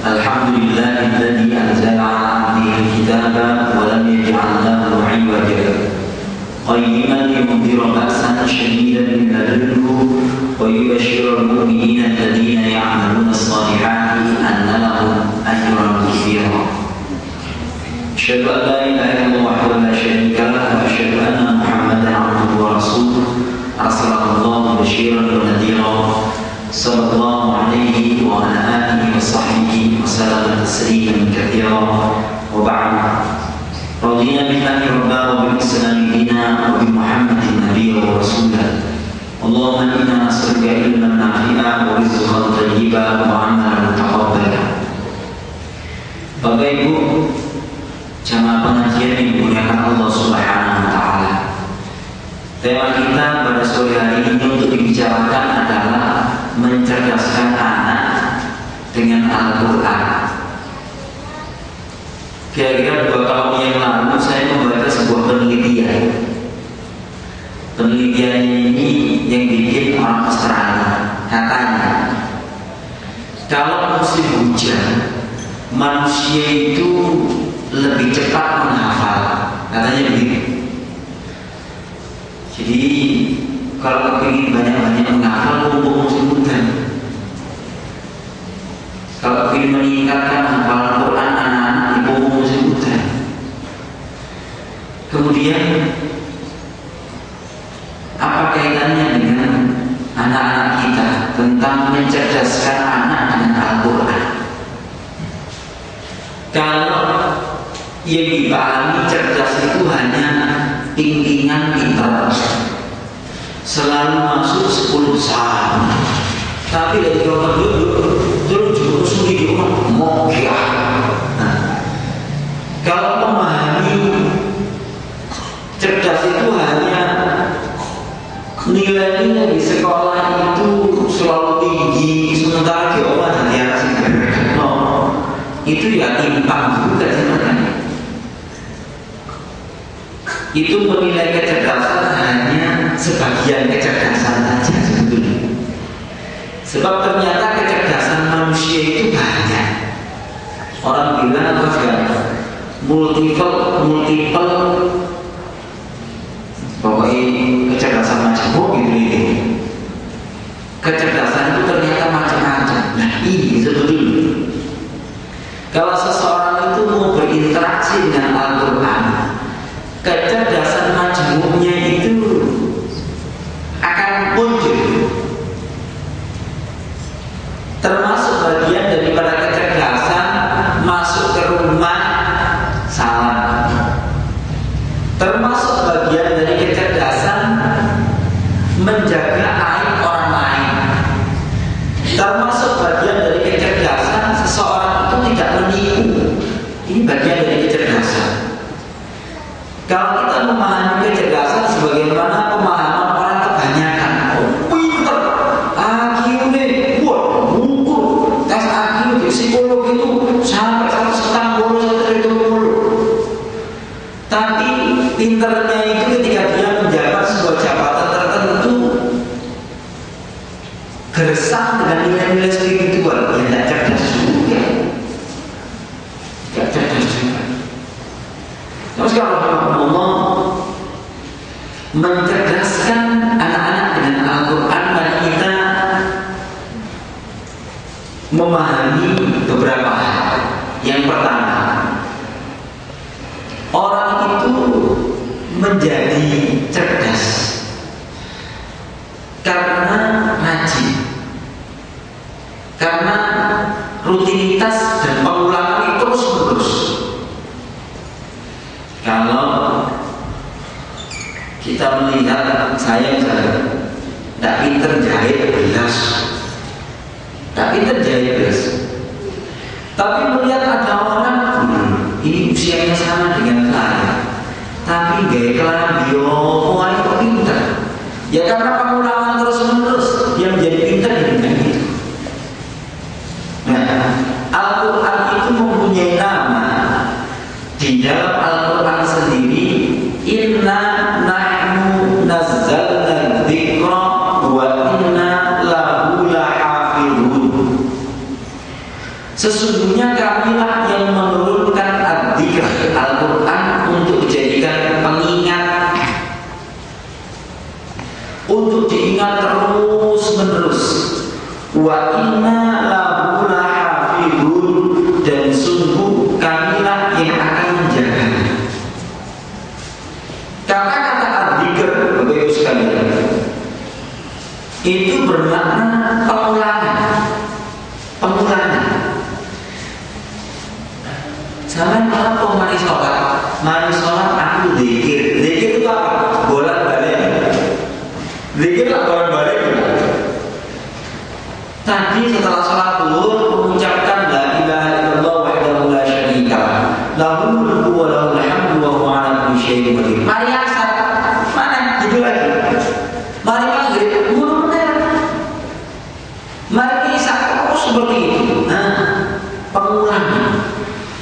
Alhamdulillahilladzi anzala 'ala 'abdihi al-kitaba wa lam yaj'al lahu 'iwaja qayyiman liyundhira ba'san shadidan min ladunhu wa yubashshira al-mu'minina alladhina ya'maluna as-salihati anna lahum ajran katsira. Asyhadu an la ilaha illallah wahdahu la syarika lahu wa asyhadu anna Muhammadan 'abduhu wa rasuluhu arsalahu Allahu basyiran wa nadhira. Sallallahu alaihi wa ala alihi wa sahbihi wa sallam tasliman katsira. Wa ba'd. Radina billahi rabba wa bil islam dina wa bi Muhammadin nabiyyan wa rasulan. Allahumma inna nas'aluka ilman nafi'an wa rizqan thayyiban wa 'amalan mutaqabbalan. Bapak Ibu jamaah pengajian yang dimuliakan Allah Subhanahu wa taala. Tema kita pada sore hari ini untuk dibicarakan adalah mencerdaskan anak dengan Al-Quran. Kira-kira 2 tahun yang lalu saya membaca sebuah penelitian. Penelitian ini yang bikin orang Australia. Katanya kalau musim hujan manusia itu lebih cepat menghafal. Katanya begitu. Jadi kalau ingin banyak-banyak menghafal mumpung musim hujan. Kalau ingin meningkatkan hafalan Quran anak-anak di mumpung musim hujan. Kemudian apa kaitannya dengan anak-anak kita tentang mencerdaskan anak dengan Al-Quran? Kalau yang dipahami cerdas itu hanya tinggingan pintar, selalu masuk 10 besar, tapi dari orang terus juga sulit orang mau kira. Kalau memahami cerdas itu hanya nilai-nilai di sekolah itu selalu tinggi, sementara di rumah di atas itu ya timpang juga sebenarnya. Itu menilai kecerdasan hanya sebagian kecerdasan saja sebetulnya. Sebab ternyata kecerdasan manusia itu banyak. Orang bilang apa ya? Multiple pokoknya kecerdasan macam gitu. Kecerdasan itu ternyata macam-macam. Nah ini sebetulnya kalau seseorang itu mau berinteraksi dengan Al-Quran, kecerdasan majmuknya itu akan muncul. Termasuk bagian daripada kecerdasan masuk ke rumah salam. Termasuk bagian dari kecerdasan menjaga aib orang lain. Termasuk bagian dari kecerdasan seseorang itu tidak menipu. Ini bagian dari kecerdasan. Kalau kita memahami kecerdasan sebagaimana pemahaman orang kebanyakan, pinter, IQ nih, buku, tes IQ di psikolog itu sampai 140, 170. Tapi pinternya itu ketika dia menjabat sebuah jabatan tertentu, gersang dengan nilai-nilai spiritual, yang tidak cerdas juga. Tidak cerdas juga. Terus kalau Allah mencerdaskan anak-anak dengan Al-Quran, mari kita memahami beberapa hal. Yang pertama, orang itu menjadi cerdas karena rajin, karena rutinitas dan pengulangan terus menerus. Kalau kita melihat saya misalnya tidak pinter jahit belas, tapi melihat ada orang ini usianya sama dengan saya, tapi gaya kelambi itu pinter. Ya karena pengulangan terus menerus dia menjadi pinter dengan itu. Nah, Al-Quran itu mempunyai nama. Di dalam Al-Quran sendiri, inna nahnu nazzalna dzikra wa inna lahu lahafizun. Sesungguhnya kamilah yang menurunkan ad-dzikr Al-Quran untuk dijadikan pengingat, untuk diingat terus menerus. Wa inna lahu lahafidun, dan sungguh kamilah yang akan menjaga. Kata-kata ad-dzikr, Bapak Ibu sekalian, itu bermakna pengulangan. Pengulangan. Zaman kalau mari sholat aku zikir. Zikir itu apa? Bolak-balik. Zikir lah bolak-balik. Tadi setelah sholat zuhur mengucapkan la ilaha illallah wahdahu la syarika lahul mulku wa lahul hamdu wa huwa ala kulli syai'in qadir. Mari asar. Mana? Gitu lagi. Mari maghrib, benar. Mari isya terus seperti itu. Nah, pengulangan.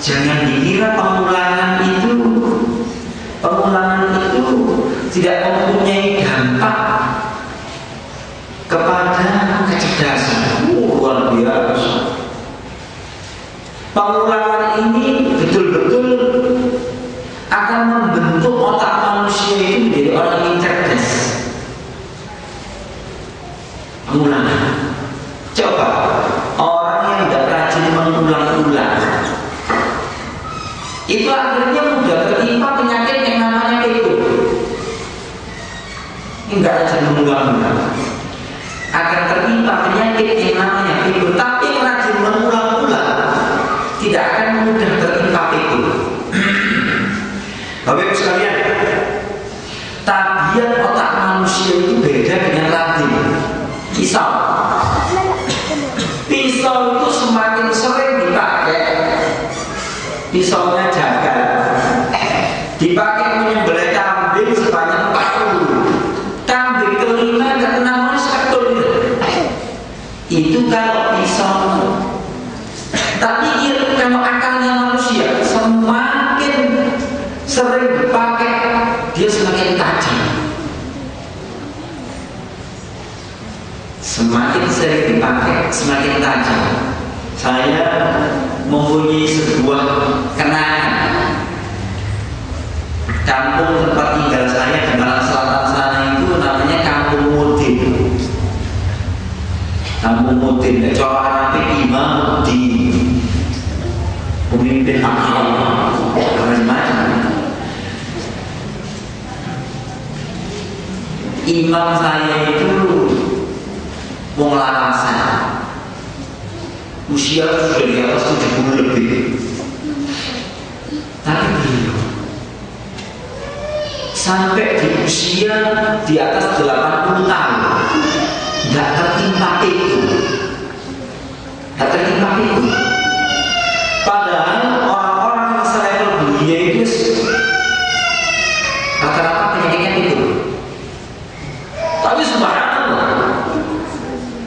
Jangan dikira pengulangan itu tidak mempunyai dampak kepada kecerdasan. Luar biasa. Pengulangan ini betul-betul akan membentuk otak manusia itu menjadi orang yang cerdas. Pengulangan. Coba orang yang tidak rajin mengulang-ulang, itu akhirnya mudah tertimpa penyakit yang namanya ego. Enggak rajin mengulang-ulang, akan tertimpa penyakit yang namanya ego. Tapi yang rajin mengulang-ulang tidak akan mudah tertimpa ego. Bapak Ibu sekalian, tabiat otak manusia itu beda dengan Latin. Pisau itu semakin sering dipakai, pisaunya jagal, dipakai menyembelih kambing sebanyak 40. Kambing kelima ke-6 seketul. Itu kalau pisau. Tapi kalau akalnya manusia semakin sering dipakai, dia semakin tajam. Semakin sering dipakai, semakin tajam. Saya mempunyai sebuah kenangan. Kampung tempat tinggal saya di Malang Selatan sana itu namanya Kampung Mudin. Kampung Mudin, corak Imam Mudin, pemimpin agama, macam-macam. Imam saya itu wong larasan, usia sudah di atas 70 lebih. Tapi beliau sampai di usia di atas 80 tahun tidak tertimpa itu. Padahal orang-orang yang selevel beliau itu rata-rata penyakitnya itu. Tapi subhanallah,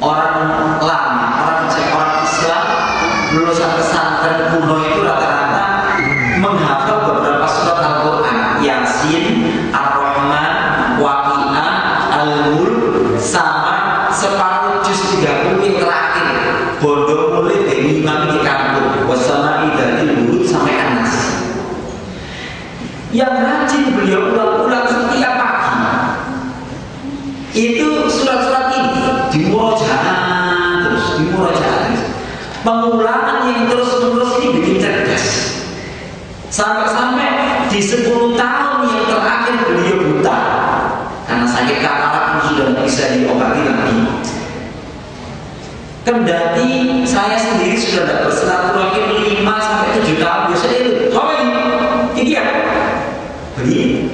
orang lama, orang Islam lulusan pesantren kuno itu rata-rata menghafal beberapa surat Al-Quran, Yasin, Ar-Rahman, Waqi'ah, Al-Mulk, sama separuh juz 30 yang terakhir, bodoh mulai dari imam di kampung, wassala'i dari mulut sampai Anas. Yang rajin beliau ulang-ulang setiap pagi itu surat-surat ini dimurojaah terus. Pengulangan yang terus-menerus ini bikin cerdas. Sampai-sampai di 10 tahun yang terakhir beliau buta karena sakit katarak yang sudah tidak bisa diobati lagi. Kendati saya sendiri sudah tidak bersilaturahim 5-7 tahun biasanya itu. Apa ini ya? Begini.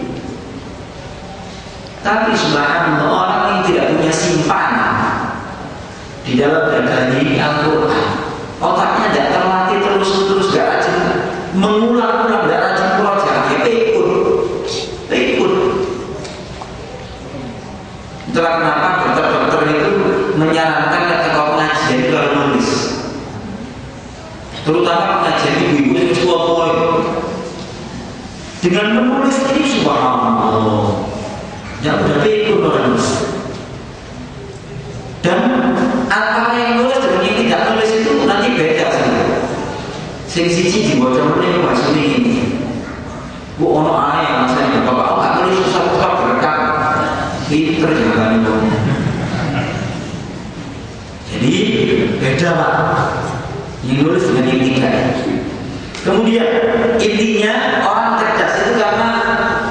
Tapi subhanallah, orang yang tidak punya simpanan di dalam dada ini Al-Quran, otaknya tidak terlatih terus-menerus, tidak rajin mengulang-ulang, tidak rajin murojaah, pikun. Itulah kenapa dokter-dokter itu menyarankan ketika pengajian itu harus menulis, terutama pengajian ibu-ibu yang tua-tua. Dengan menulis ini subhanallah, yang udah pikun orang. Dan antara yang nulis dengan yang tidak nulis itu nanti beda sih. Sing siji diwaca meneh maksudnya ini. Bu ono ae maksudnya bapak enggak nulis susah-susah berkah. Pinter jagane wong. Jadi beda Pak. Yang nulis dengan yang tidak. Kemudian intinya orang cerdas itu karena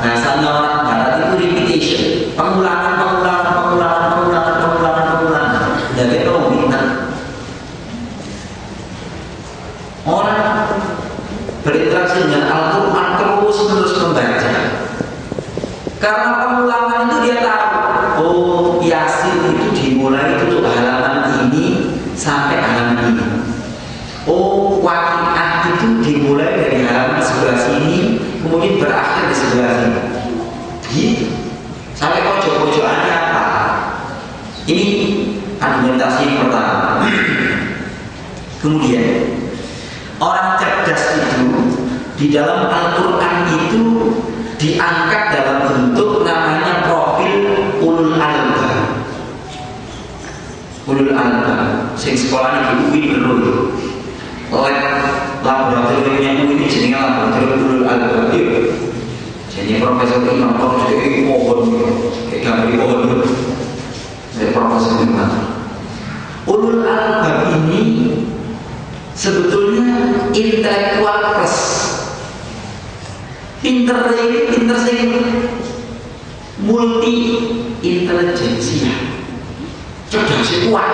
bahasanya orang barat itu repetition, pengulangan. Jadi kalau pintar orang berinteraksi dengan Al-Quran terus membaca. Karena pengulangan itu dia tahu, oh Yasin itu dimulai itu halaman ini sampai halaman ini. Oh Waqiah itu dimulai dari halaman sebelah sini, kemudian berakhir di sebelah sini. Gitu. Sampai pojok-pojokannya apa? Ini argumentasi yang pertama. Kemudian orang cerdas itu di dalam Al-Quran itu diangkat dalam bentuk namanya profil ulul albab. Ulul albab. Sing sekolah di UI bener. Laboratoriumnya UI ini jenenge laboratorium ulul albab. Jadi Profesor Imam jadi pohon kayak gambar pohon. Saya Profesor Imam. Ulul albab ini sebetulnya intelektual plus. Pinter sing multi intelijensia. Cerdas kuat.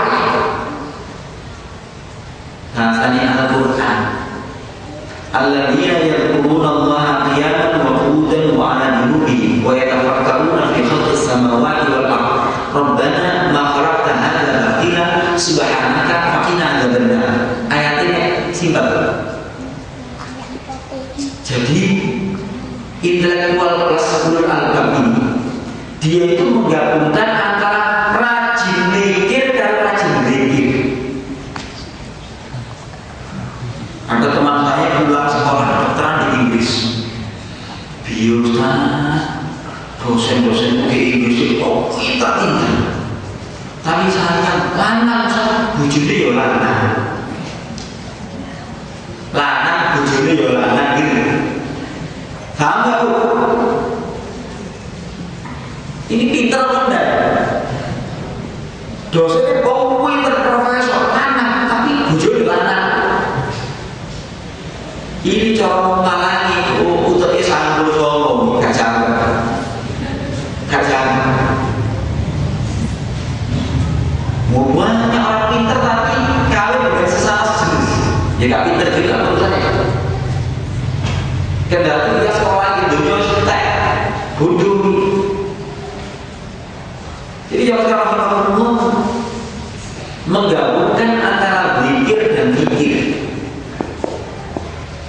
Bahasanya Al-Quran. Alladzina yadhkuruna Allaha qiyaman wa qu'udan wa 'ala junubihim wa yatafakkaruna fi khalqis samawati wal ardh. Rabbana ma khalaqta hadza batila subhanaka faqina adzabannar. Ayat ini simpel. Jadi intelektual plus ulul albab ini dia itu menggabungkan antara rajin mikir dan rajin berpikir. Ada teman saya pulang sekolah kedokteran di Inggris, biota dosen-dosen di Inggris itu kita tinggal. Tapi saya lanang bujune ya lanang bujune ya lanang gitu. Paham gak Bu? Ini pinter benda. Dosennya pinter profesor lanang tapi bujune lanang. Ini cara malangi untuk sanggul solo gak jangan. Banyak orang pinter tapi kawin dengan sesama jenis. Ya gak pinter juga urusannya. Kendati dia sekolah di dunia sutek, bodoh. Jadi yang sekarang Allah menggabungkan antara zikir dan fikir.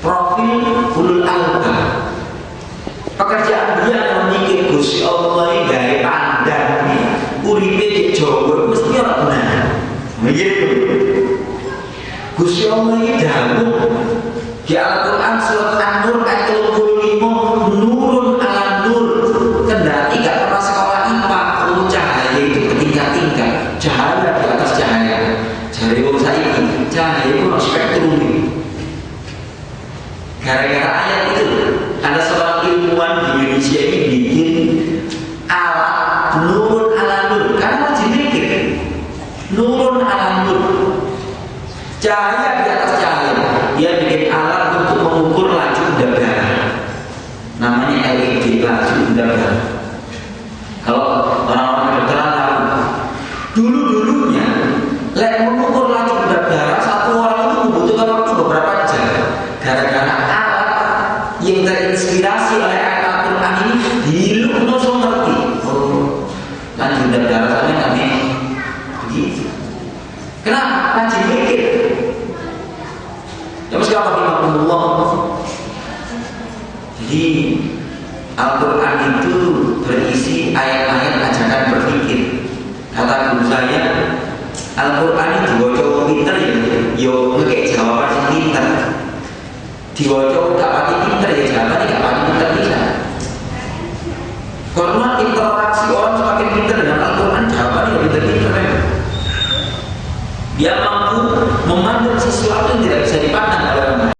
Profil ulul albab. Pekerjaan dia yang memikir Gusti Allah ini dari pandang nih, uripe di Jawa mesti ora benar. Begitu. Gusti Allah ini dahulu di Al-Quran surat An-Nur ayat 25 nurun ala nur. Kendati gak pernah sekolah IPA, cahaya itu bertingkat-tingkat, cahaya di atas cahaya. Jadi wong saiki cahaya itu harus spektrum ini. Gara-gara ayat itu ada seorang ilmuwan di Indonesia ini bikin alat nurun ala nur. Karena wajib mikir nurun ala nur, cahaya di atas cahaya. Dia bikin alat untuk mengukur laju udara, namanya LED, laju udara. Kalau orang-orang kedokteran tahu, dulu-dulunya lek mengukur laju udara satu orang itu membutuhkan waktu beberapa jam. Gara-gara alat yang terinspirasi oleh ayat Al-Quran ini hidup langsung ngerti. Oh, laju udara sana kami begitu. Kenapa? Rajin mikir. Ya mesti apa Allah. Jadi Al-Quran itu berisi ayat-ayat ajakan berpikir. Kata guru saya, Al-Quran itu diwaca pinter ya, yo ngekek jawaban yang pinter. Diwaca gak pati pinter ya jawaban gak pati pinter bisa. Karena interaksi orang semakin pinter dengan Al-Quran, jawaban yang pinter-pinter. Dia mampu memandang sesuatu yang tidak bisa dipandang